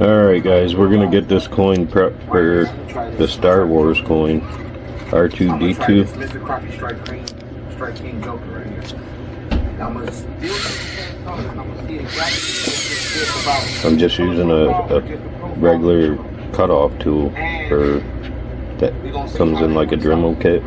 Alright guys, we're gonna get this coin prepped for the Star Wars coin. R2-D2. I'm just using a regular cutoff tool that comes in like a Dremel kit.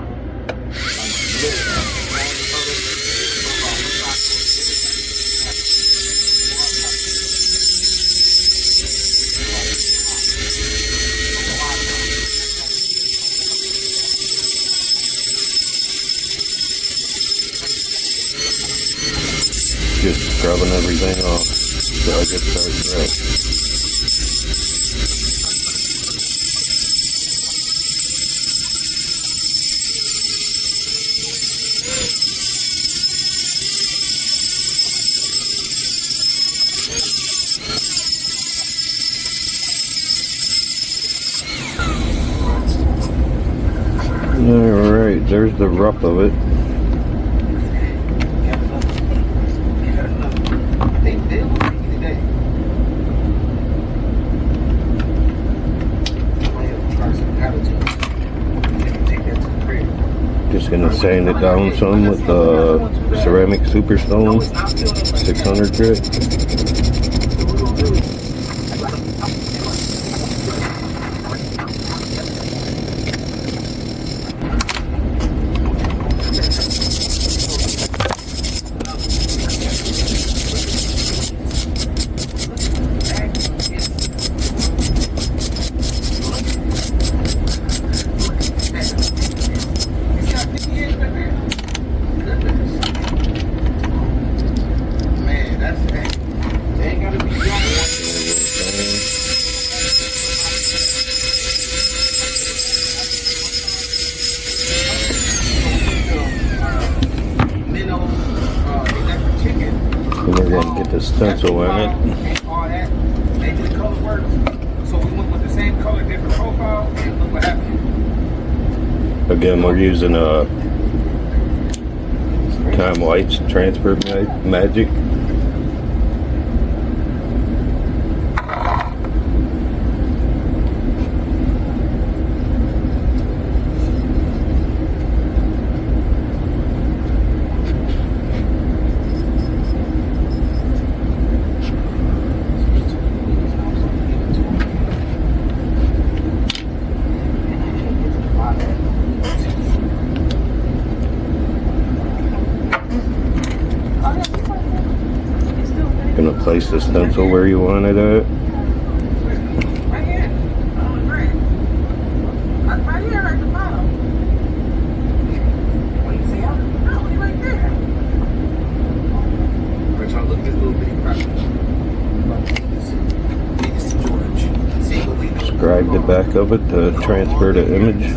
Just scrubbing everything off so I get started right. Alright, there's the rough of it. Just gonna sand it down some with ceramic superstone 600 grit. And we're going to get the stencil in it. Again, we're using a Time White's Transfer Magic. Gonna place the stencil where you want it at. Right here. Oh, great. Right here, at the bottom. What do you see? Oh, right there. We're trying to look at this little bitty crack. Scribe the back of it to transfer the image.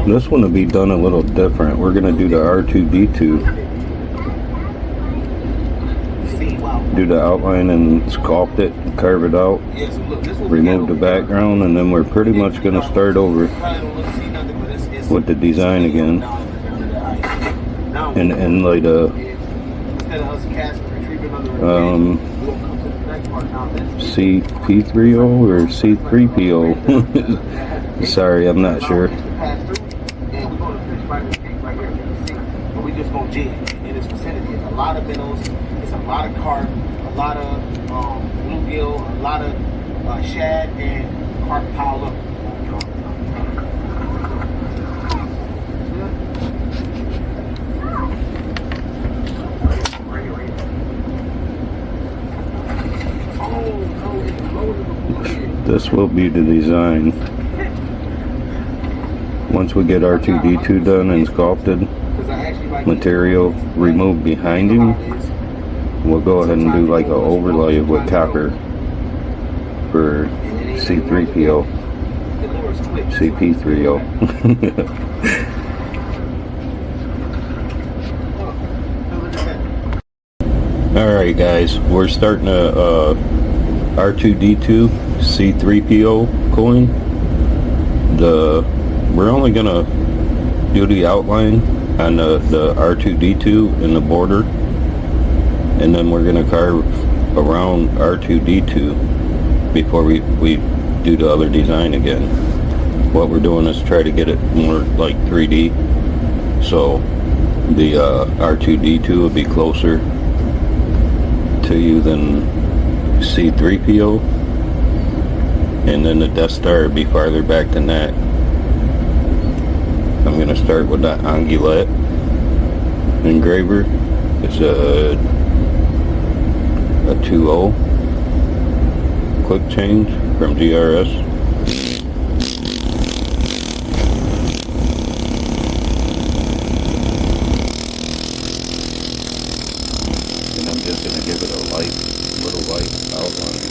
This one will be done a little different. We're going to do the R2-D2. Do the outline and sculpt it, carve it out, remove the background, and then we're pretty much going to start over with the design again. And inlay the CP3O or C3PO. Sorry, I'm not sure. We just gonna jig in this vicinity. It's a lot of minnows, it's a lot of carp, a lot of bluegill, a lot of shad and carp piled up. This will be the design. Once we get R2-D2 done and sculpted, material removed behind him, we'll go ahead and do like an overlay with copper for C3PO, CP3O. Alright guys, we're starting a R2D2 C3PO coin. We're only gonna do the outline on the R2D2 in the border, and then we're gonna carve around R2D2 before we do the other design again. What we're doing is try to get it more like 3D, so the R2D2 will be closer to you than C3PO, and then the Death Star would be farther back than that. I'm going to start with that Angulette engraver. It's a 2.0 quick change from GRS. Just going to give it a little light outline.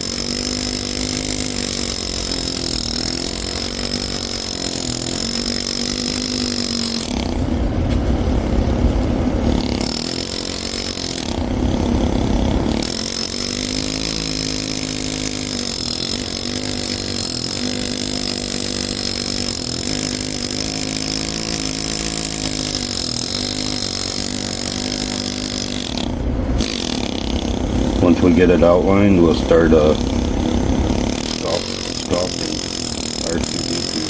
Once we get it outlined, we'll start sculpting R2D2.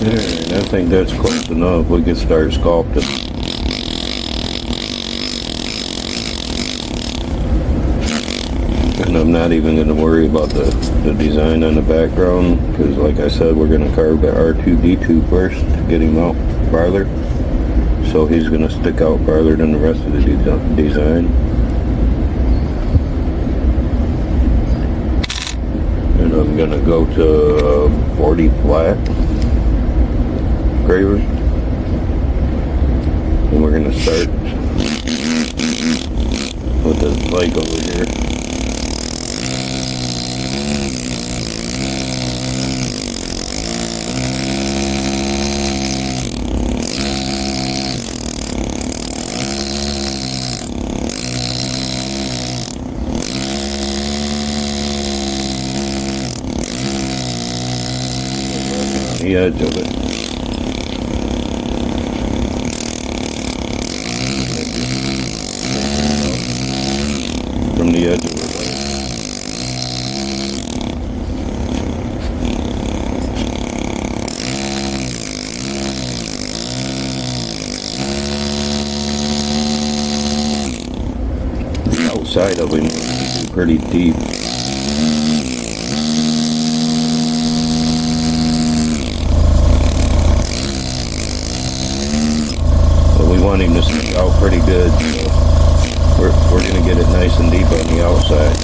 Alright, I think that's close enough. We can start sculpting. And I'm not even going to worry about the design on the background, because like I said, we're going to carve the R2D2 first to get him out farther. so he's going to stick out farther than the rest of the design. And I'm going to go to 40 flat engraver, and we're going to start with this leg over here. The edge of it. From the edge of the blade. The outside of it is pretty deep. We want him to stick out pretty good, so we're going to get it nice and deep on the outside.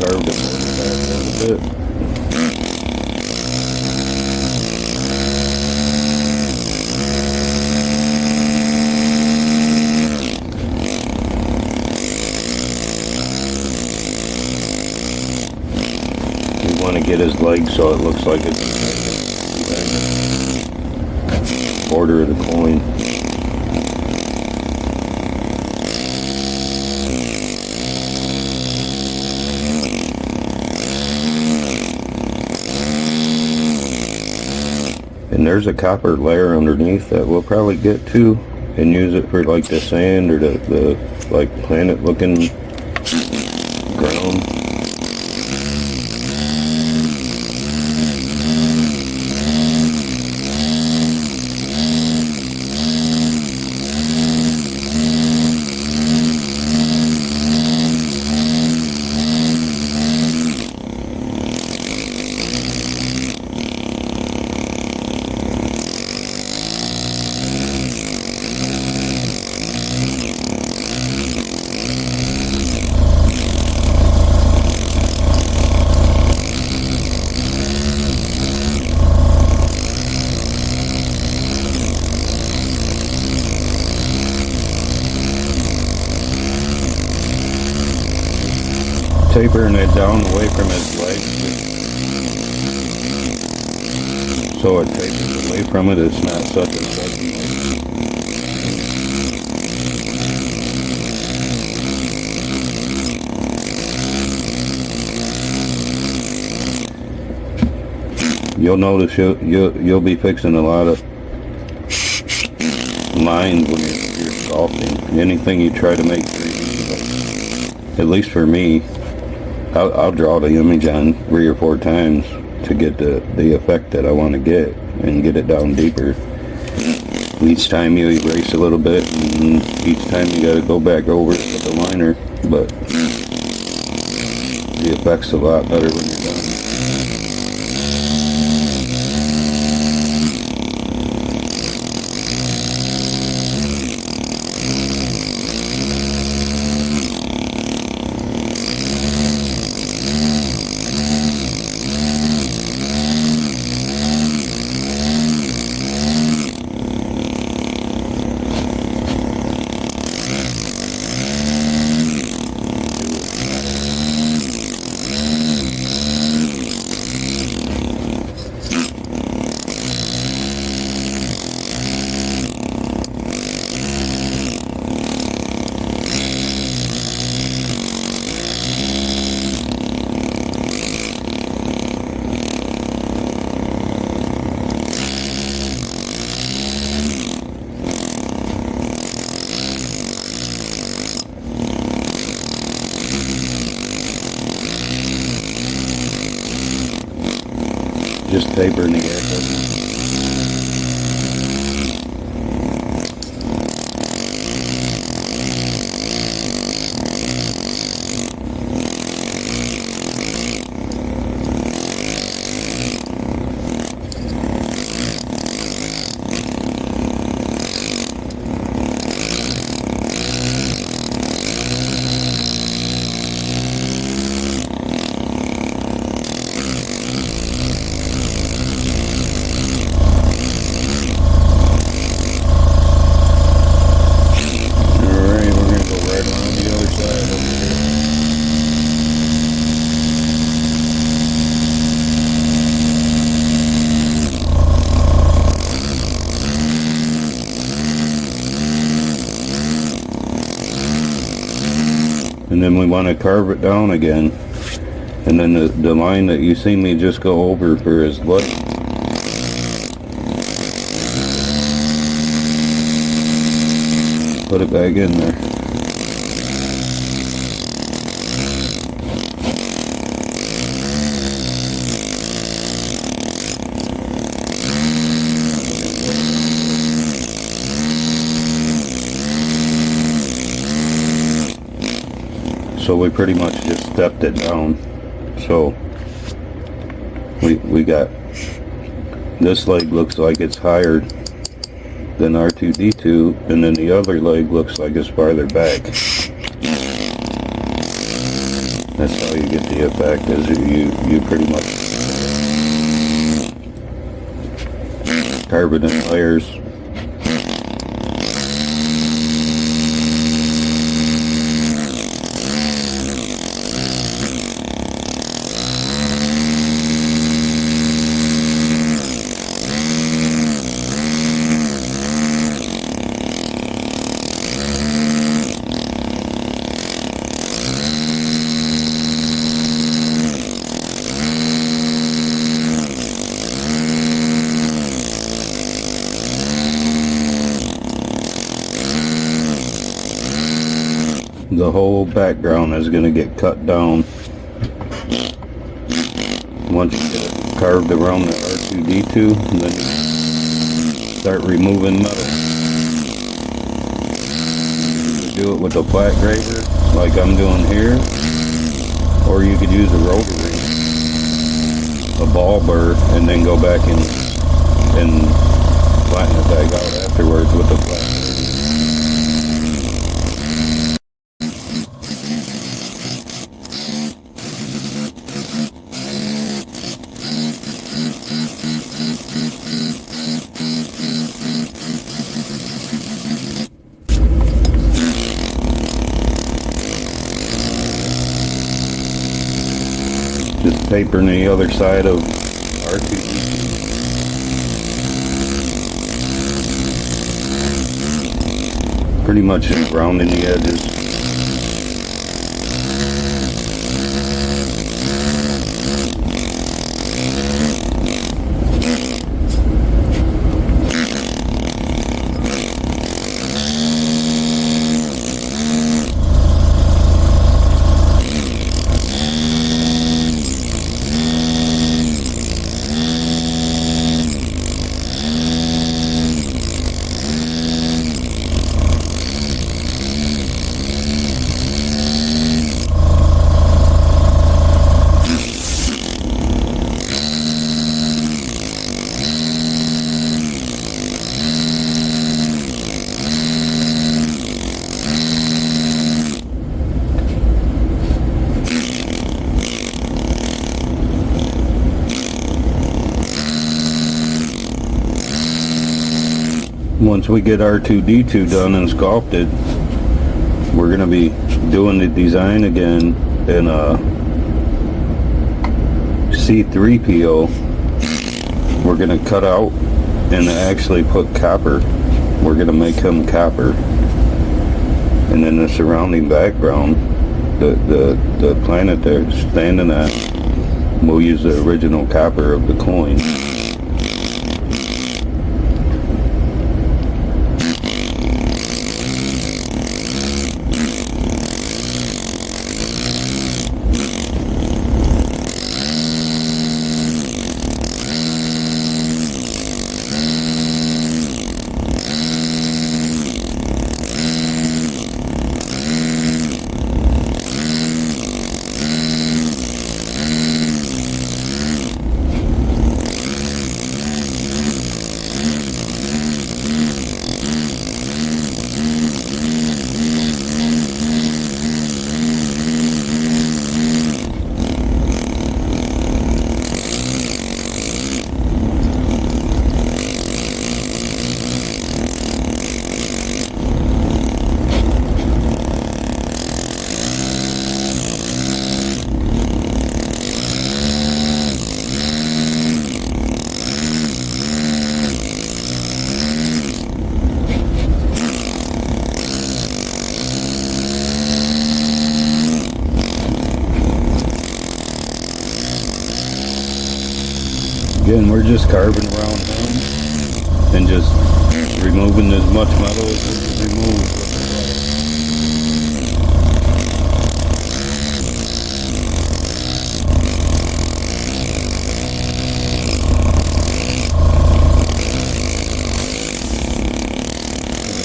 Carved it back down a bit. We want to get his leg so it looks like it's the border of the coin. And there's a copper layer underneath that we'll probably get to and use it for like the sand or the like planet looking ground. Tapering it down away from his legs so it tapers away from it. It's not such a sudden. You'll notice you'll be fixing a lot of lines when you're sculpting. Anything you try to make 3D, at least for me, I'll draw the image on 3 or 4 times to get the effect that I want to get and get it down deeper. Each time you erase a little bit, and each time you got to go back over it with the liner, but the effect's a lot better when you're done. Just tapering the edges. And then we want to carve it down again, and then the line that you see me just go over for his leg, put it back in there. So we pretty much just stepped it down. So we got, this leg looks like it's higher than R2-D2, and then the other leg looks like it's farther back. That's how you get the effect, is you pretty much carve it in layers. The whole background is going to get cut down once you get it carved around the R2-D2, and then you start removing metal. You do it with a flat grater like I'm doing here, or you could use a rotary, a ball burr, and then go back and flatten it back out afterwards with a flat grater. Just tapering the other side of R2-D2. Pretty much just rounding the edges. Once we get R2-D2 done and sculpted, we're going to be doing the design again in a C3PO. We're going to cut out and actually put copper. We're going to make him copper. And then the surrounding background, the planet they're standing at, we'll use the original copper of the coin. Again, we're just carving around him and just removing as much metal as we can remove.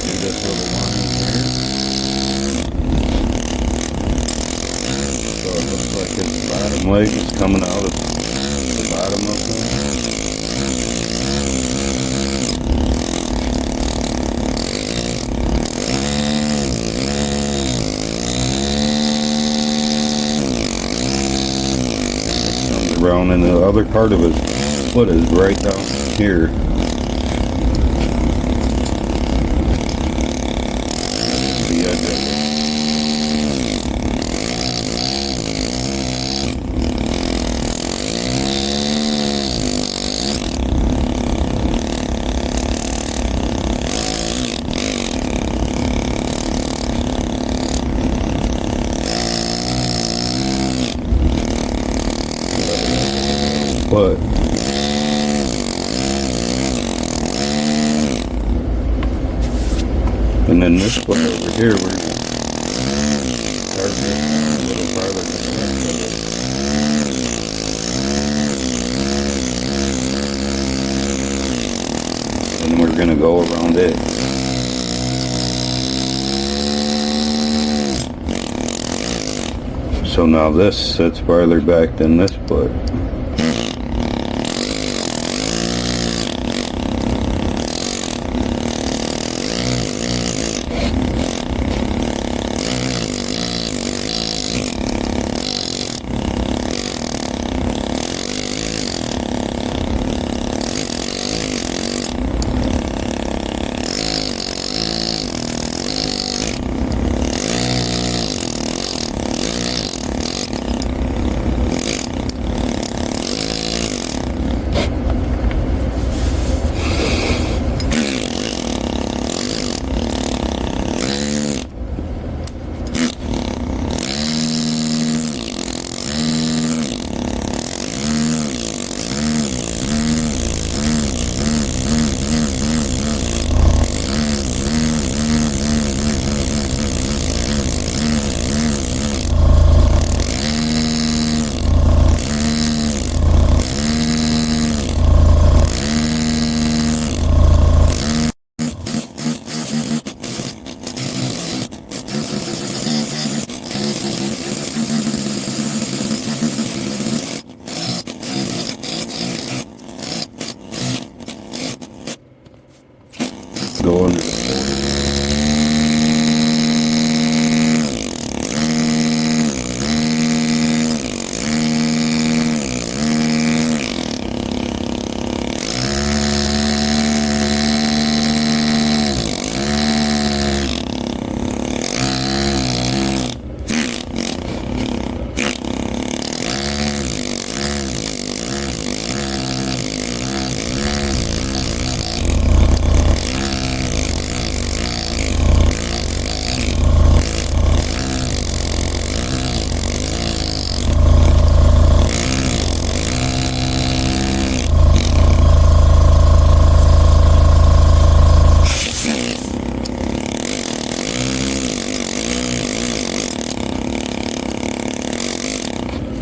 Do this little line here. So it looks like his bottom leg is coming out of the bottom of him. Around, and the other part of his foot is right down here. The edge of it. But and then this foot over here, we're going to carve it a little farther than the rest of it. And we're going to go around it. So now this sits farther back than this foot. Go under the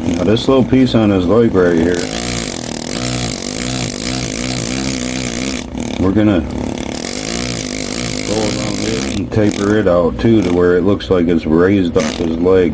Now this little piece on his leg right here, we're gonna go around it and taper it out too to where it looks like it's raised off his leg.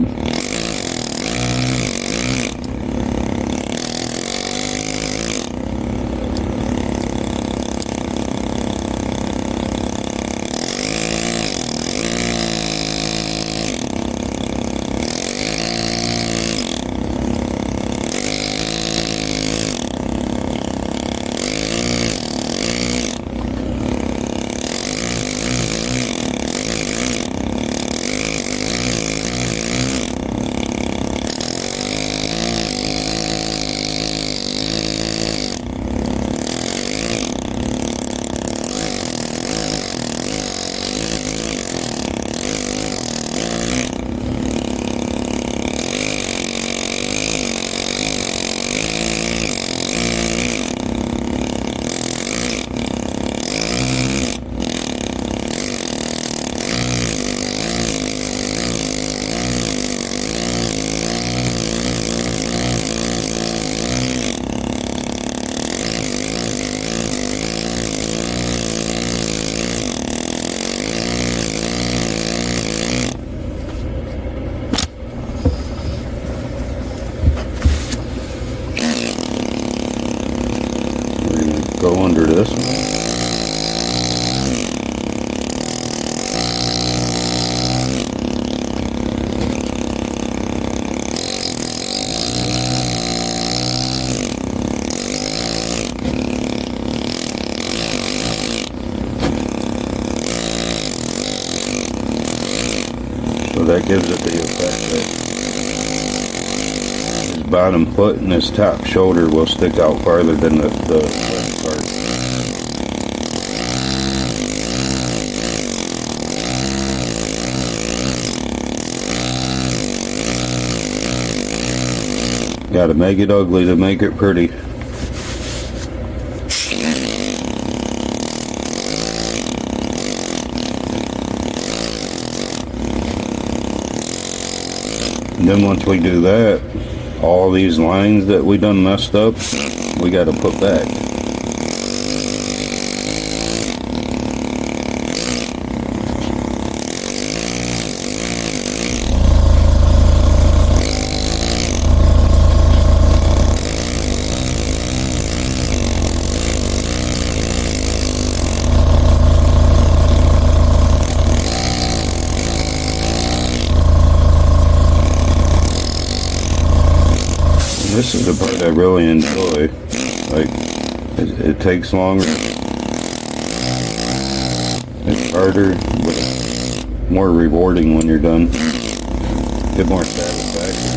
go under this one. So that gives it the effect that his bottom foot and his top shoulder will stick out farther than the front part. Gotta make it ugly to make it pretty. And then once we do that, all these lines that we done messed up, we got to put back. This is the part I really enjoy. Like, it takes longer, it's harder, but it's more rewarding when you're done. Get more satisfaction.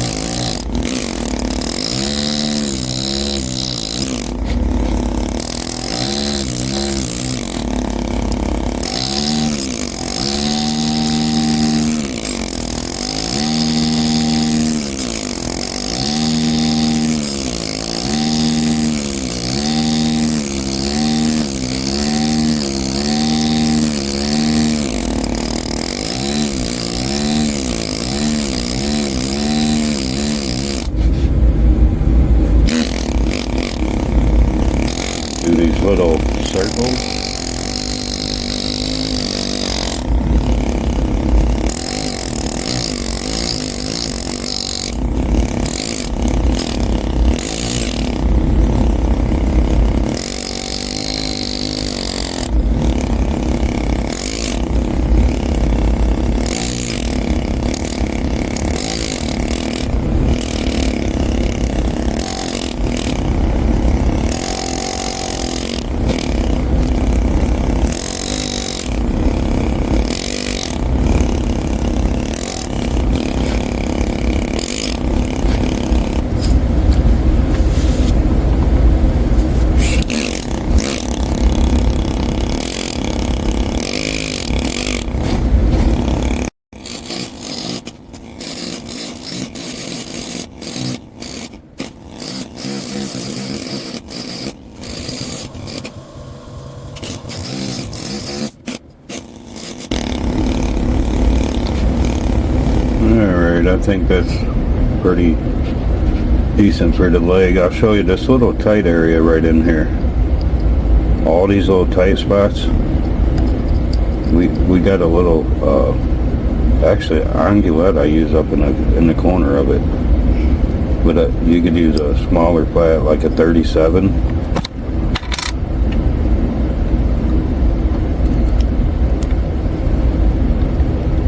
Do these little circles. Alright, I think that's pretty decent for the leg. I'll show you this little tight area right in here. All these little tight spots. We got a little actually angulette I use up in the corner of it. But you could use a smaller flat like a 37.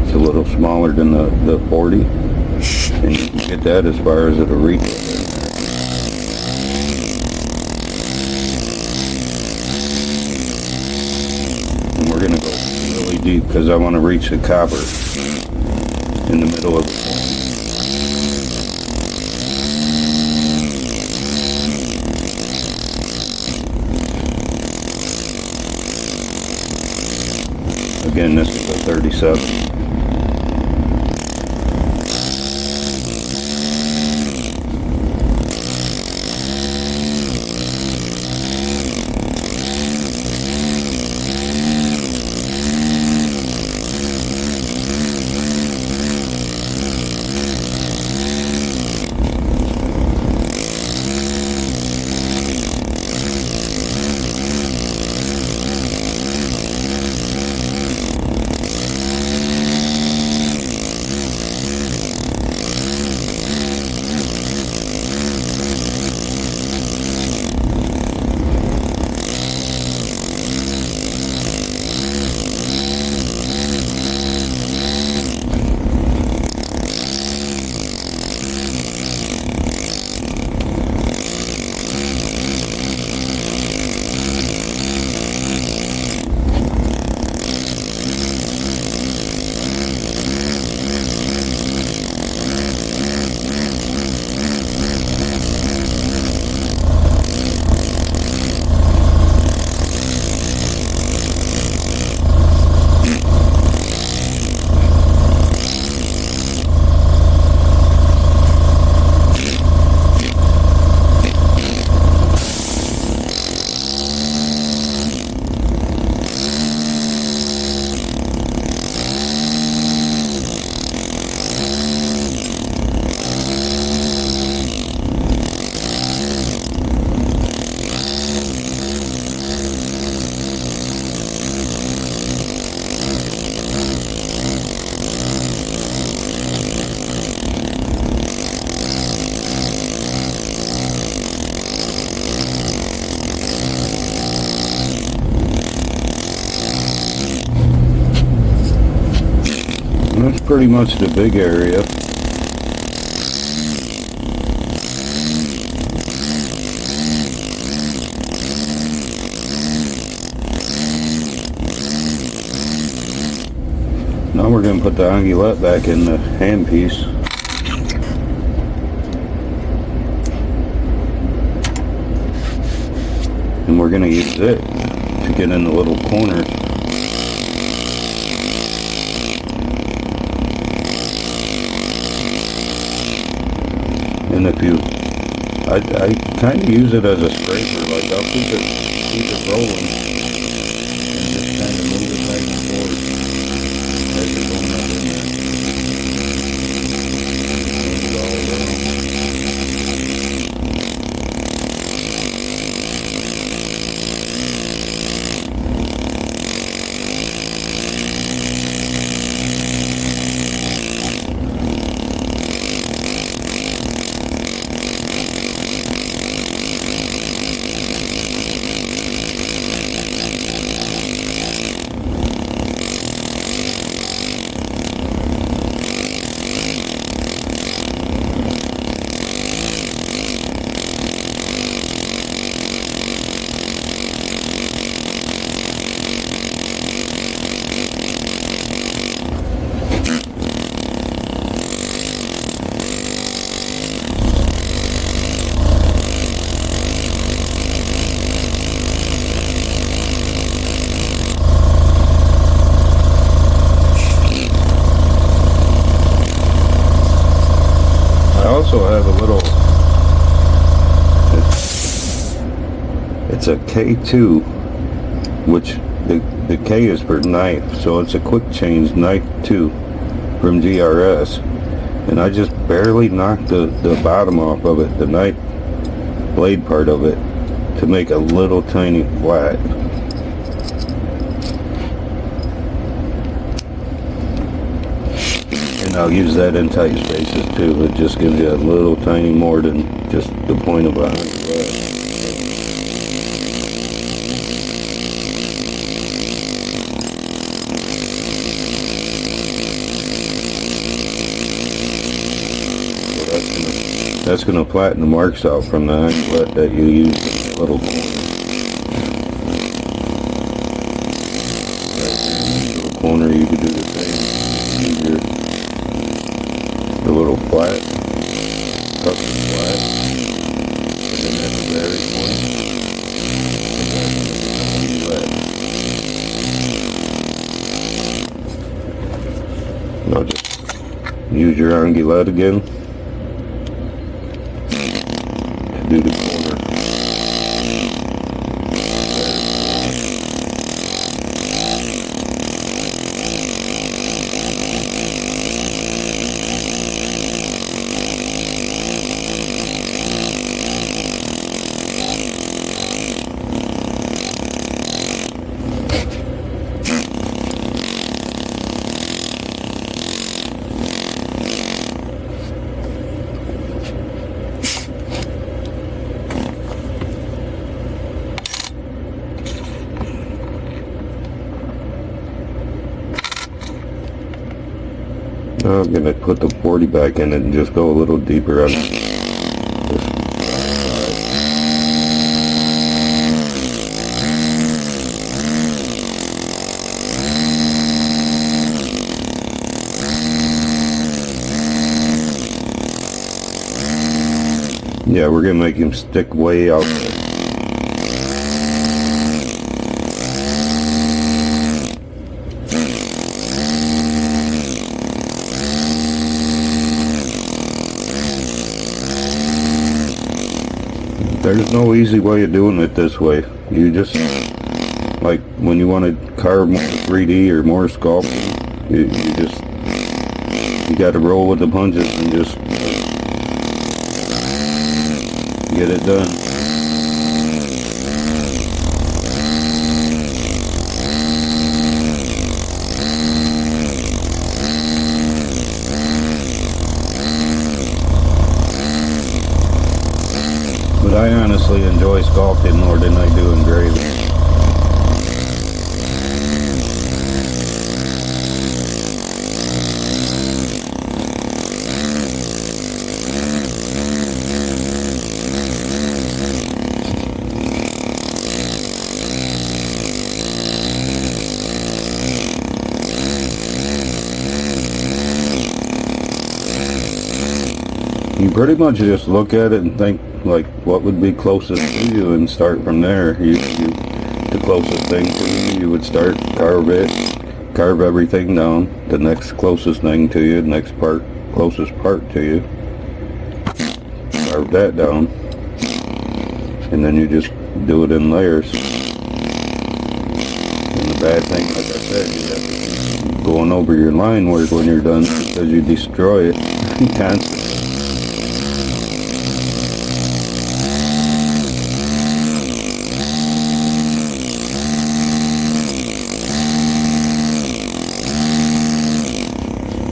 A little smaller than the 40, and you can get that as far as it'll reach. And we're gonna go really deep because I want to reach the copper in the middle of the point. Again, this is a 37. pretty much the big area. Now we're going to put the angulette back in the handpiece. And we're going to use it to get in the little corner. And if you, I kind of use it as a scraper, like I'll keep it rolling and just kind of move it back and forth as you're going up in there. Move it all around. I also have a little, it's a K2, which the K is for knife, so it's a quick change knife 2 from GRS, and I just barely knocked the bottom off of it, the knife blade part of it, to make a little tiny flat. And I'll use that in tight spaces too. It just gives you a little tiny more than just the point of a handlet. So that's gonna flatten the marks out from the handlet that you use in the little corner. You could do the same. Use your little flat, custom flat, and then at the very point, and then now just use your angulette again to do the corner. Now I'm going to put the 40 back in it and just go a little deeper on this. Yeah, we're going to make him stick way out there. There's no easy way of doing it this way. You just, like when you want to carve more 3D or more sculpting, you got to roll with the punches and just get it done. But I honestly enjoy sculpting more than I do engraving. You pretty much just look at it and think like what would be closest to you and start from there. The closest thing to you would start, carve everything down. The next closest thing to you, next closest part to you, carve that down, and then you just do it in layers. And the bad thing, like I said, you have to keep going over your line work when you're done because you destroy it constantly.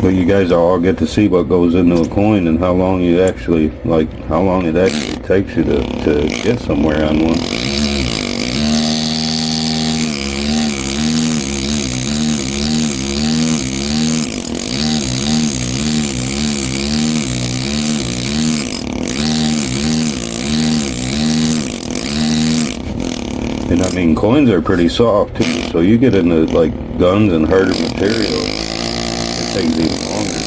But you guys all get to see what goes into a coin and how long it actually takes you to get somewhere on one. And I mean, coins are pretty soft too, so you get into like guns and harder material, it takes even longer.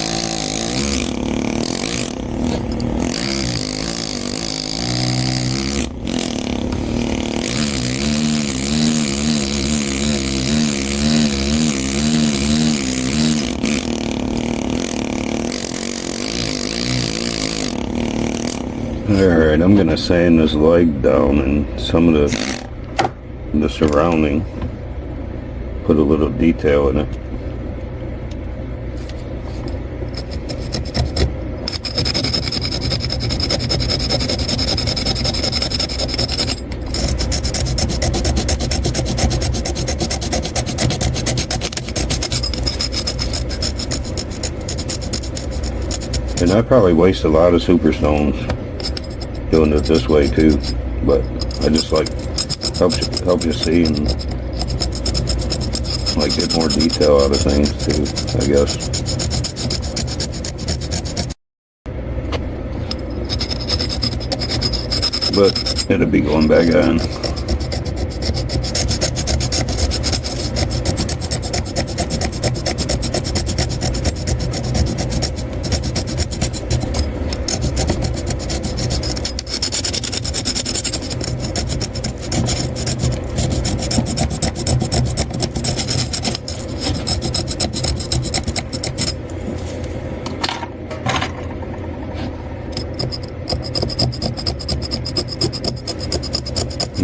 Alright, I'm gonna sand this leg down and some of the surrounding, put a little detail in it. And I probably waste a lot of super stones doing it this way too, but I just like help you see and like get more detail out of things too, I guess. But it'll be going back on.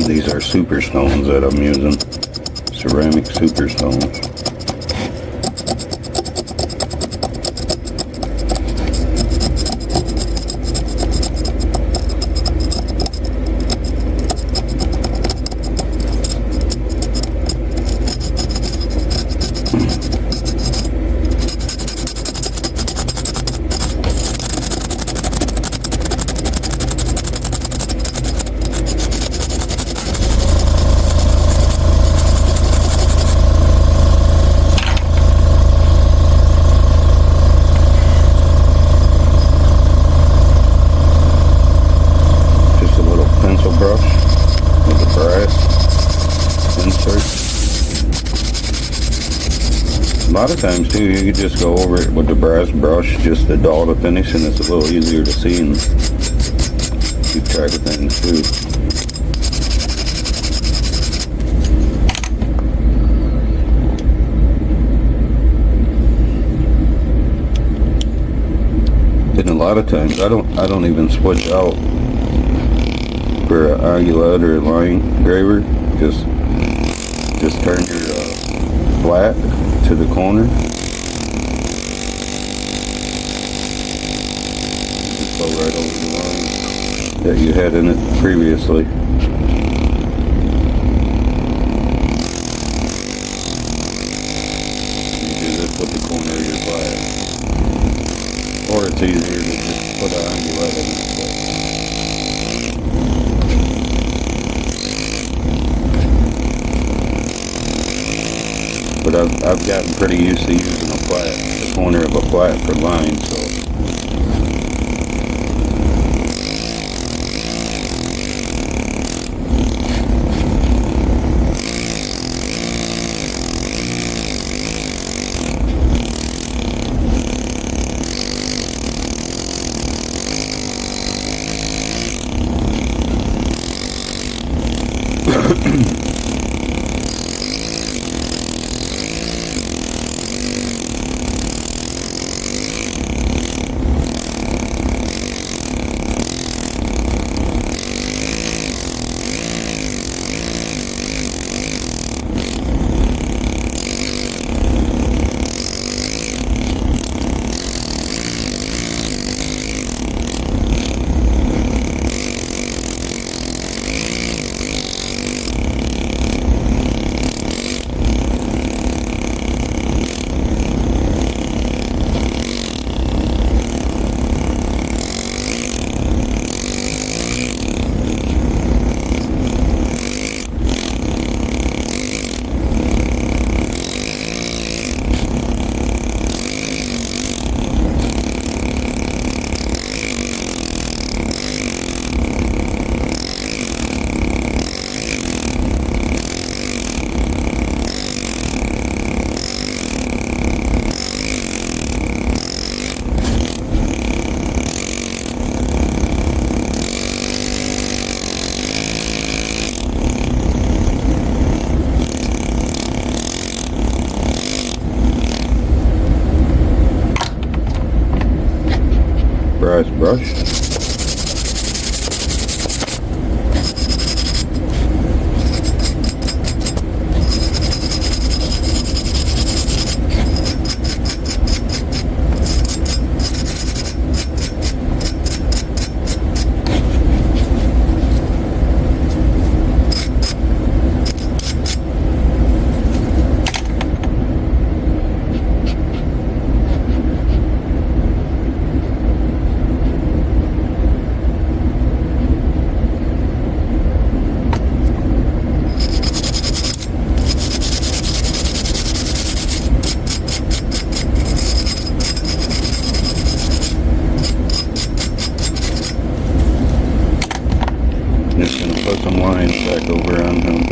These are super stones that I'm using, ceramic super stones. A lot of times too, you can just go over it with the brass brush, just to dull the finish, and it's a little easier to see and keep track of things too. And a lot of times I don't even switch out for an agulette or a line engraver. Just turn your flat to the corner. Just go right over the line that you had in it previously. You do this with the corner of your flat. Or it's easier to just put an agulette in it. But I've gotten pretty used to using a flat, the corner of a flat for line, so. brass brush. Just gonna put some lines back over on him.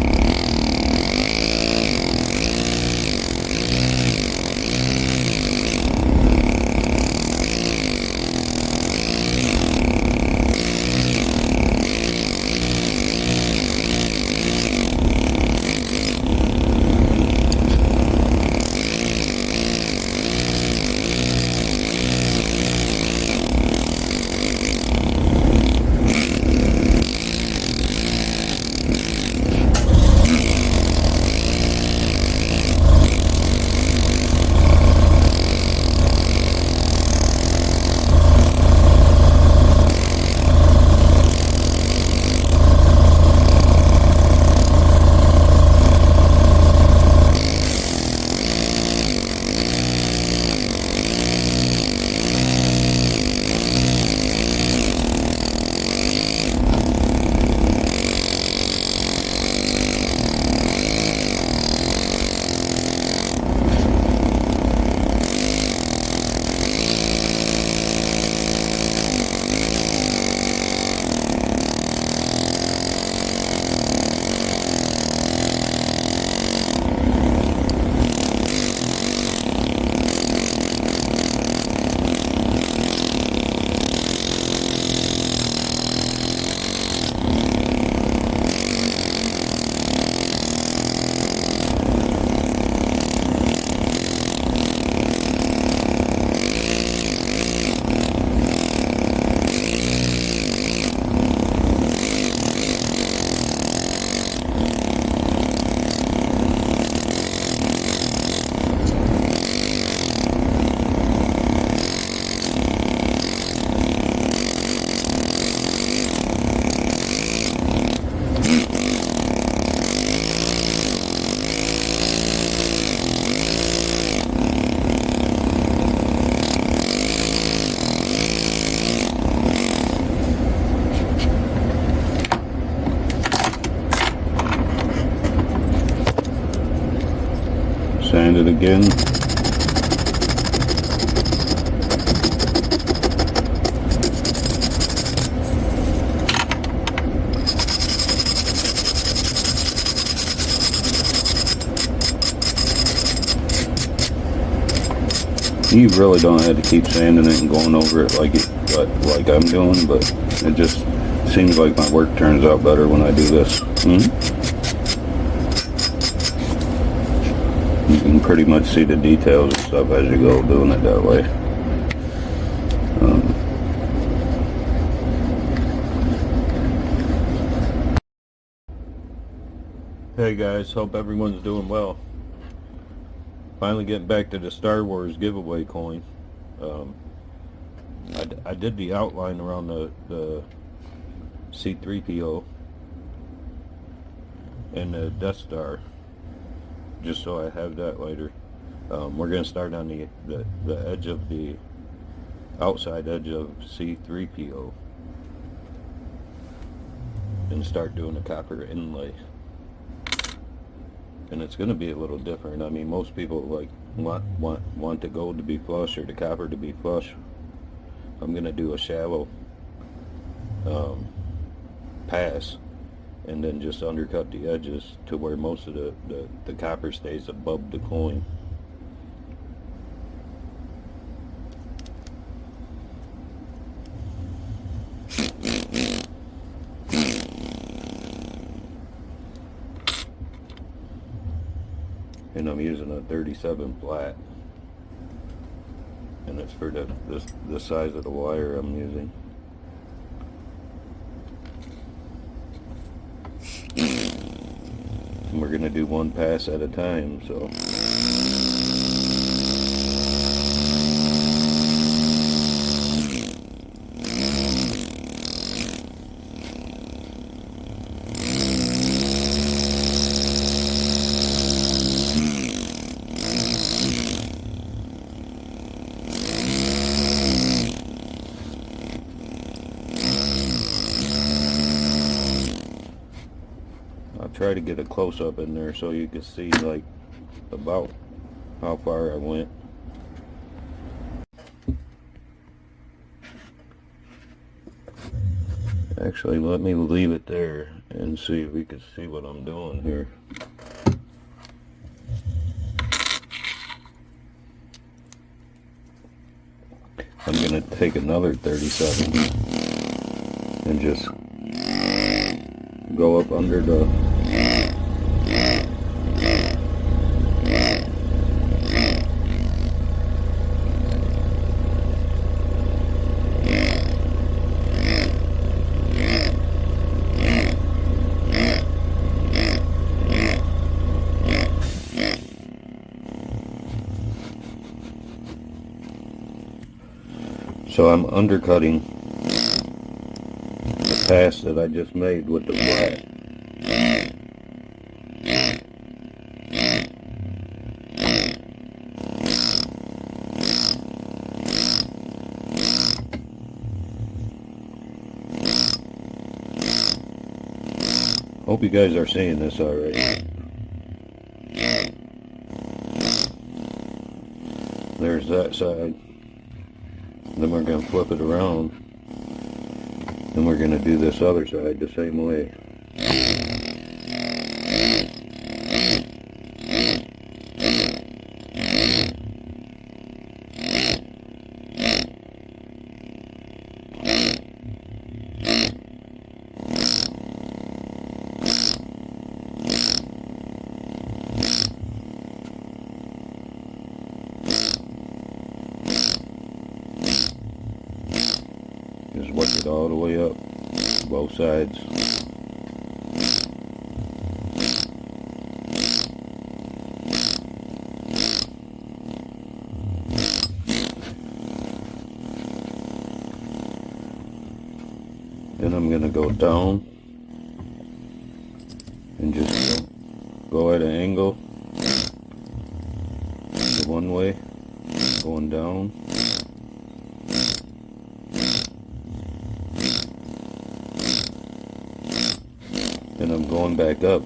Sand it again. You really don't have to keep sanding it and going over it like I'm doing, but it just seems like my work turns out better when I do this. You can pretty much see the details and stuff as you go doing it that way. Hey guys, hope everyone's doing well. Finally getting back to the Star Wars giveaway coin. I did the outline around the C-3PO and the Death Star, just so I have that later. We're going to start on the edge of the outside edge of C-3PO and start doing a copper inlay. And it's going to be a little different. I mean, most people like want the gold to be flush or the copper to be flush. I'm going to do a shallow pass and then just undercut the edges to where most of the copper stays above the coin. And I'm using a 37 flat. and it's for the size of the wire I'm using. And we're gonna do one pass at a time, so. Try to get a close-up in there so you can see like about how far I went. Actually, let me leave it there and see if we can see what I'm doing here. I'm gonna take another 37 and just go up under the so I'm undercutting the pass that I just made with the flat. Hope you guys are seeing this already. There's that side. Then we're going to flip it around. And we're going to do this other side the same way. Just work it all the way up, both sides. Then I'm going to go down and just go at an angle the one way, going down. And I'm going back up.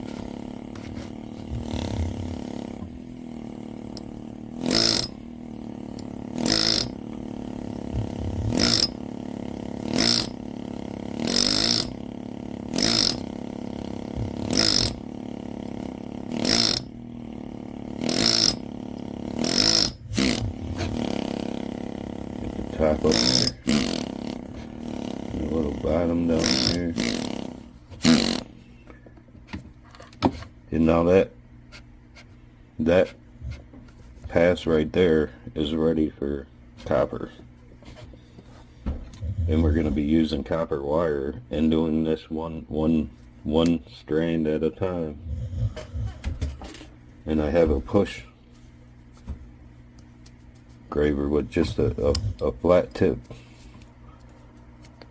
Get the top up here. And a little bottom down here. And now that pass right there is ready for copper. And we're going to be using copper wire and doing this one strand at a time. And I have a push graver with just a flat tip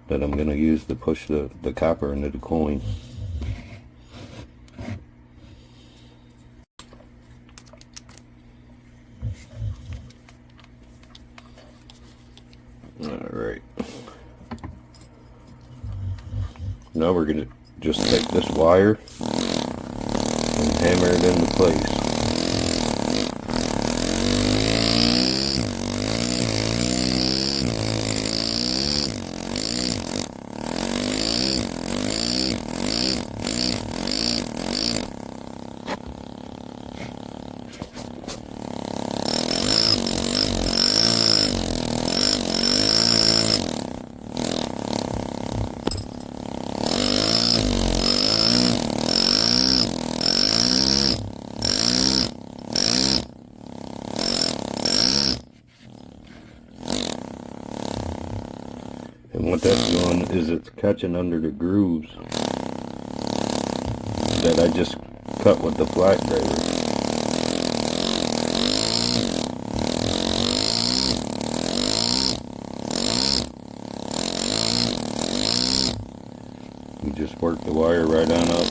that I'm going to use to push the copper into the coin. Alright. Now we're going to just take this wire and hammer it into place. that's doing is it's catching under the grooves that I just cut with the flat grader. You just work the wire right on up.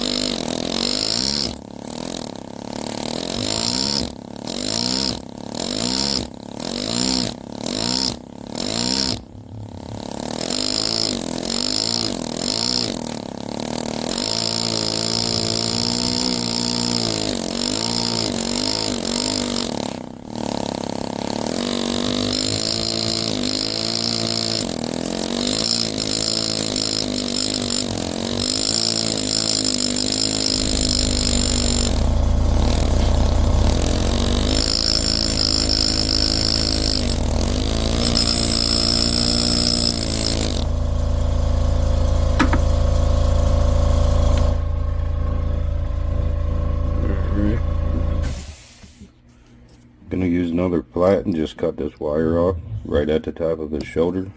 Gonna use another flat and just cut this wire off right at the top of his shoulder.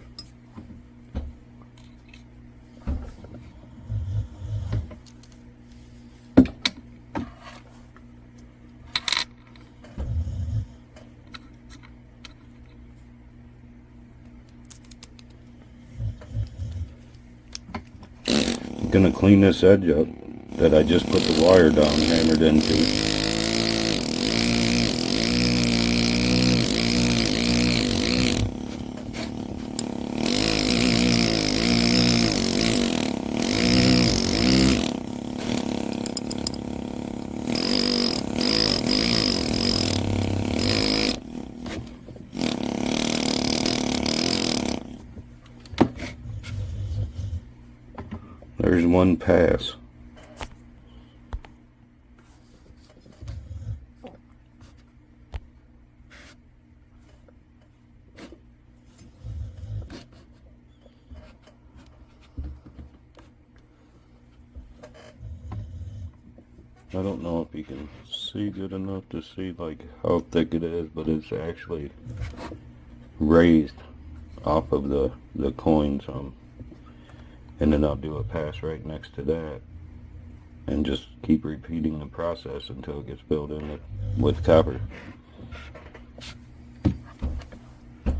Gonna clean this edge up that I just put the wire down hammered into. There's one pass. I don't know if you can see good enough to see like how thick it is, but it's actually raised off of the coin some. And then I'll do a pass right next to that and just keep repeating the process until it gets filled in with copper.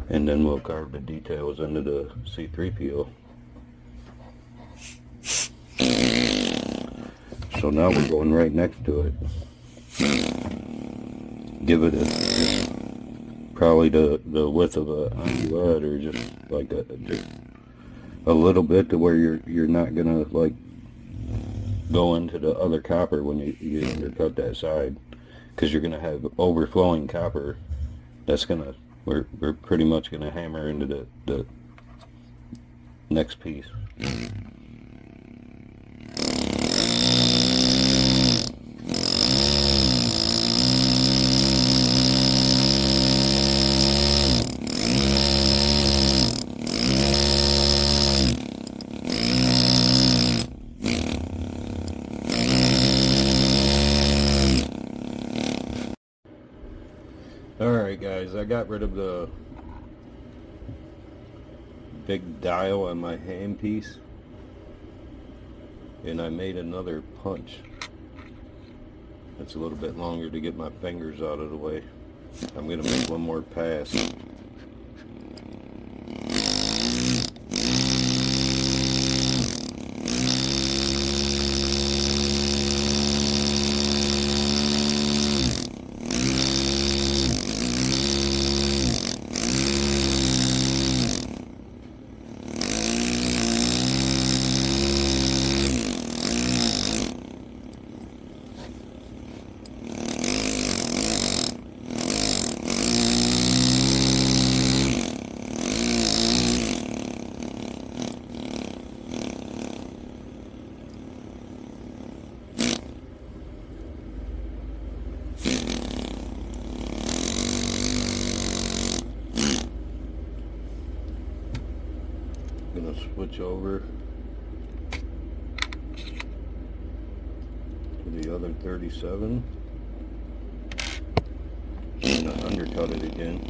And then we'll carve the details into the C3PO. So now we're going right next to it. Give it just probably the width of a amulet, or just like a little bit, to where you're not gonna like go into the other copper when you undercut that side, because you're gonna have overflowing copper that's gonna we're pretty much gonna hammer into the next piece. Alright guys, I got rid of the big dial on my handpiece, and I made another punch. It's a little bit longer to get my fingers out of the way. I'm going to make one more pass. Gonna switch over to the other 37 and undercut it again.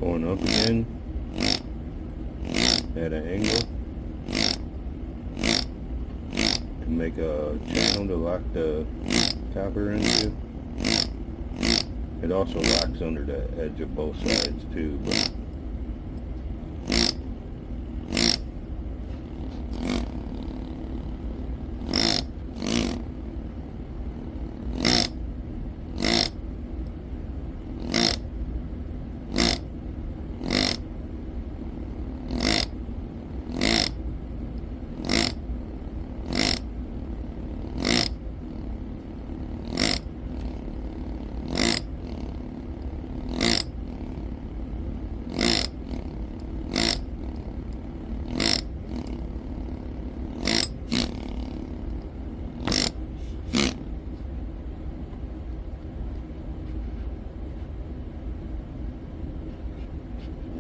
going up again at an angle to make a channel to lock the copper into. It also locks under the edge of both sides too, but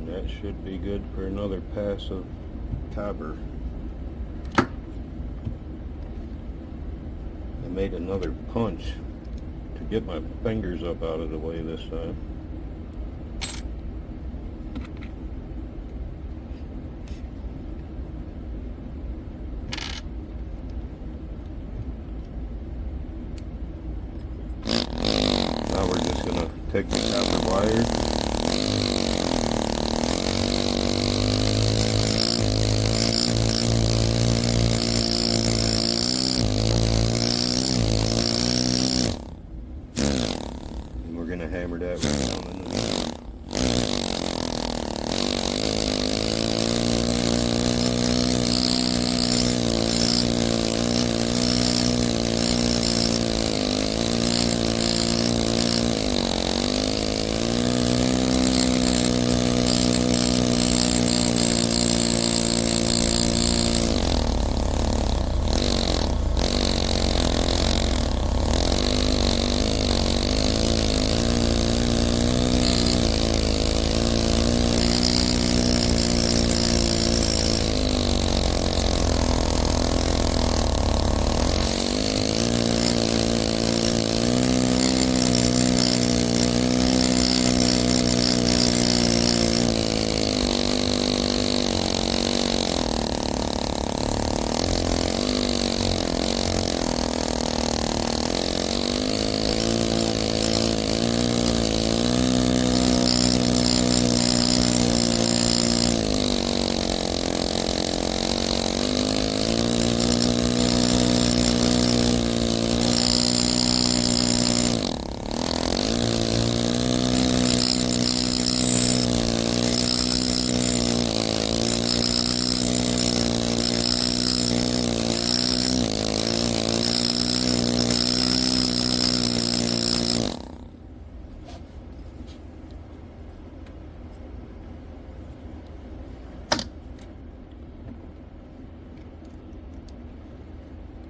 that should be good for another pass of copper. I made another punch to get my fingers up out of the way this time. Now we're just going to take the copper wire and hammer that right down in the middle.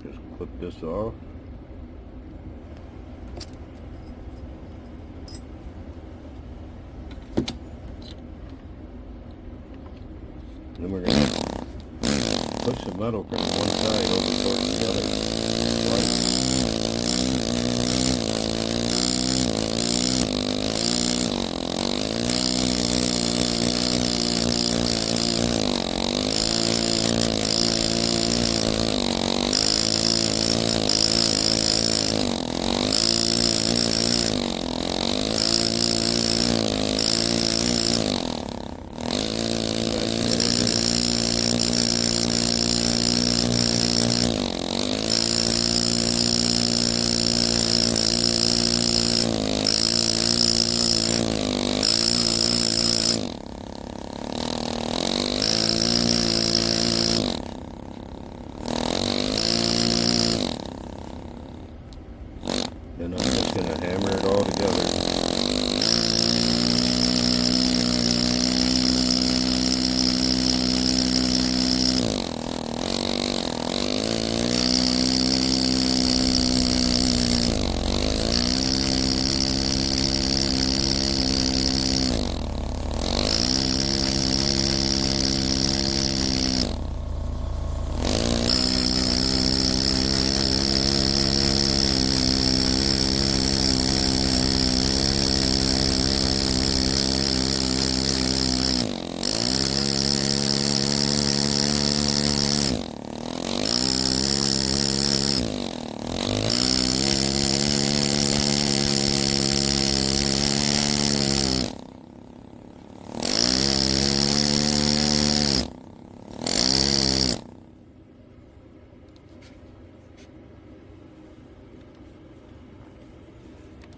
Just clip this off. Then we're going to push the metal from one side over towards the other. Right. Then I'm just going to hammer it all together.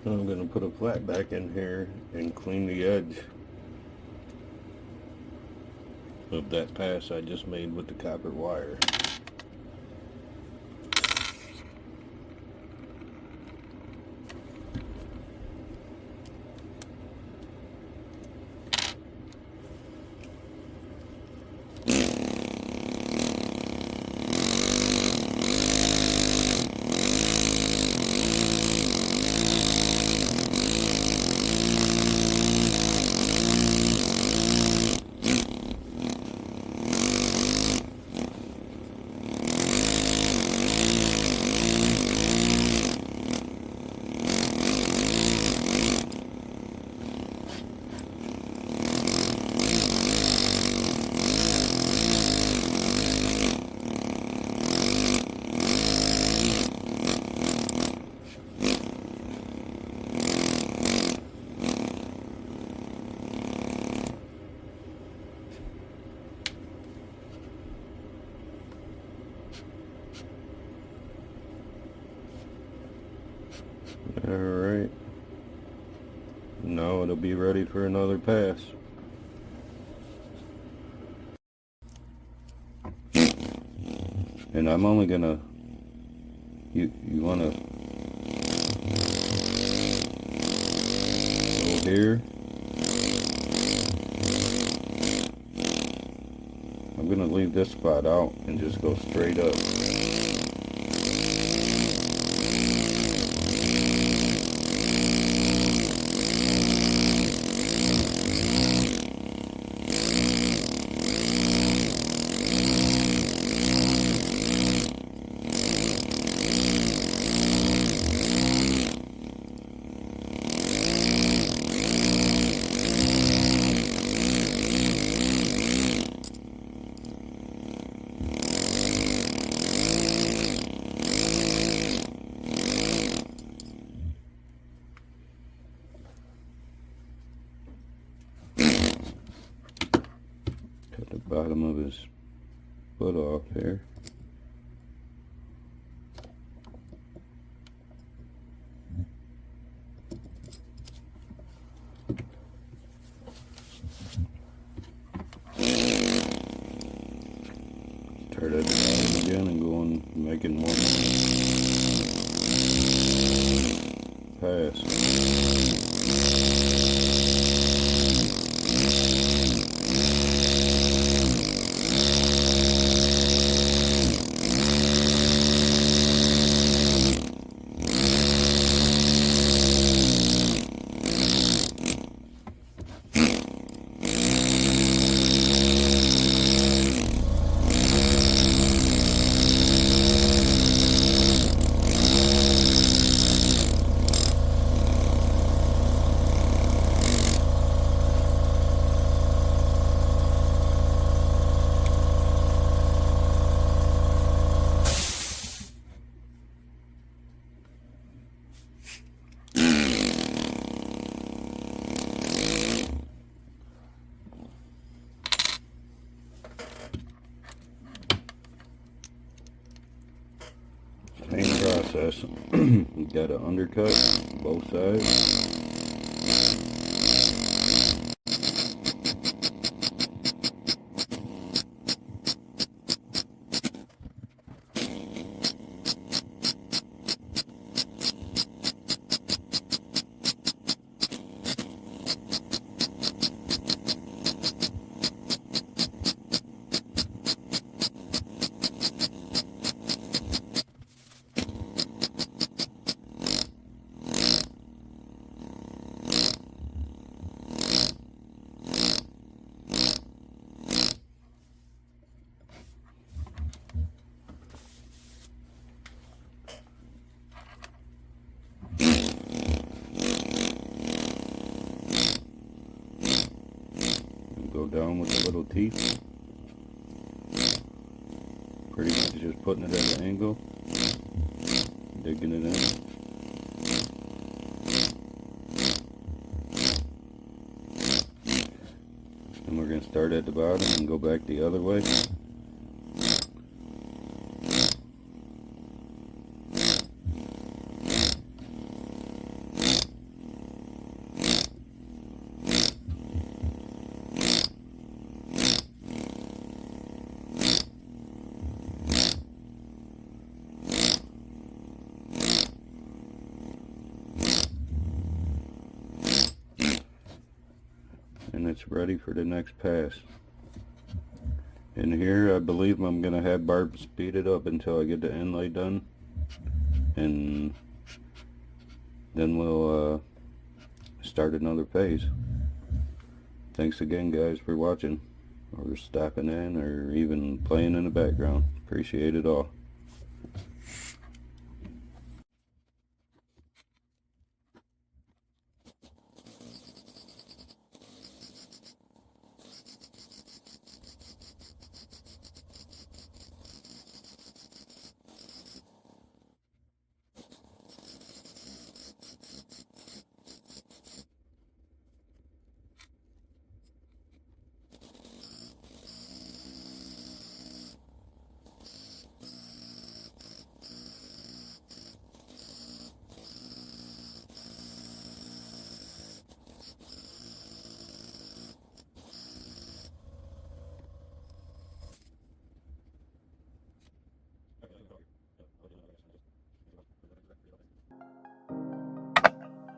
I'm going to put a flat back in here and clean the edge of that pass I just made with the copper wire. Alright, now it'll be ready for another pass. And I'm only gonna, you wanna go here. I'm gonna leave this spot out and just go straight up. Bottom of his foot off here. Start at the bottom again and go on making one pass. Same process. You got to undercut both sides. Go down with the little teeth. Pretty much just putting it at an angle, digging it in. And we're going to start at the bottom and go back the other way. and it's ready for the next pass. And here I believe I'm gonna have Barb speed it up until I get the inlay done, and then we'll start another phase. Thanks again guys for watching, or stopping in, or even playing in the background. Appreciate it all.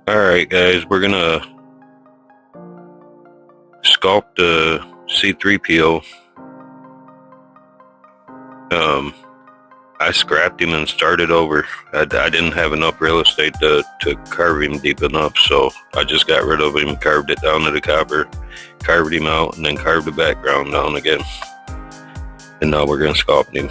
Alright guys, we're gonna sculpt the C3PO. I scrapped him and started over. I didn't have enough real estate to carve him deep enough, so I just got rid of him, carved it down to the copper, carved him out, and then carved the background down again. And now we're gonna sculpt him.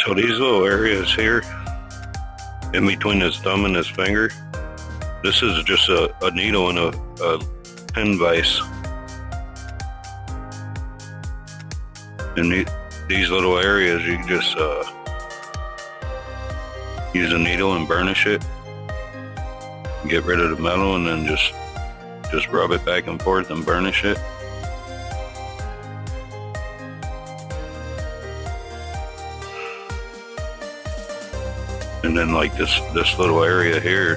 So these little areas here, in between his thumb and his finger, this is just a needle and a pin vise. And these little areas, you just use a needle and burnish it, get rid of the metal, and then just rub it back and forth and burnish it. And then like this little area here,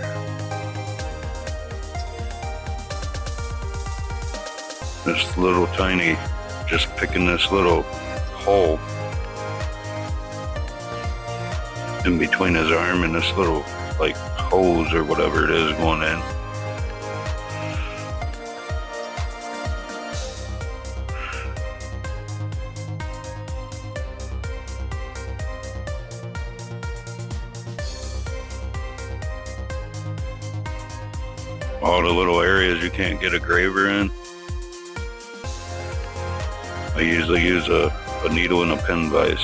this little tiny, just picking this little hole in between his arm and this little like hose or whatever it is going in. All the little areas you can't get a graver in, I usually use a needle and a pin vise.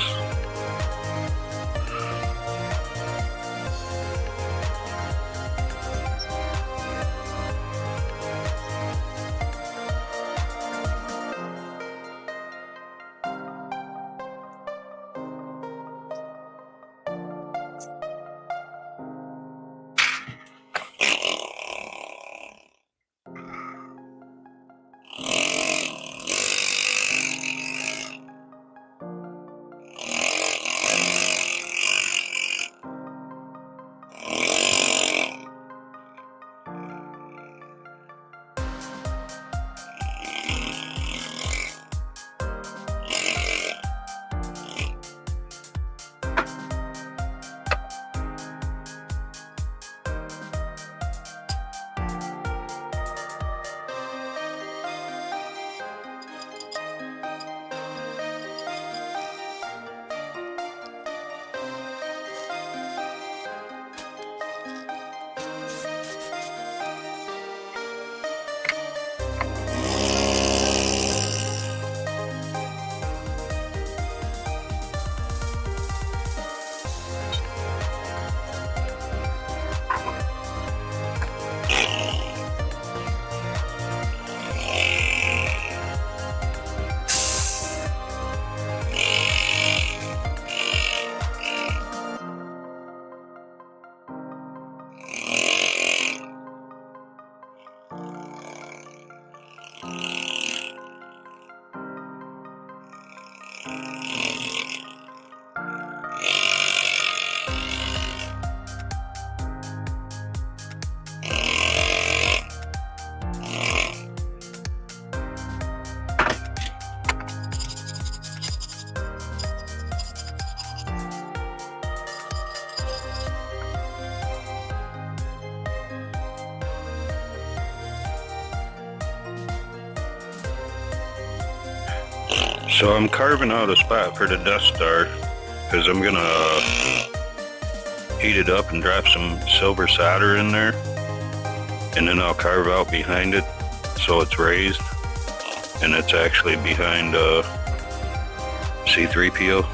So I'm carving out a spot for the Death Star because I'm gonna heat it up and drop some silver solder in there, and then I'll carve out behind it so it's raised and it's actually behind C-3PO.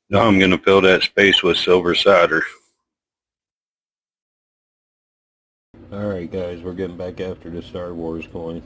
Now I'm going to fill that space with silver solder. Alright guys, we're getting back after the Star Wars coin.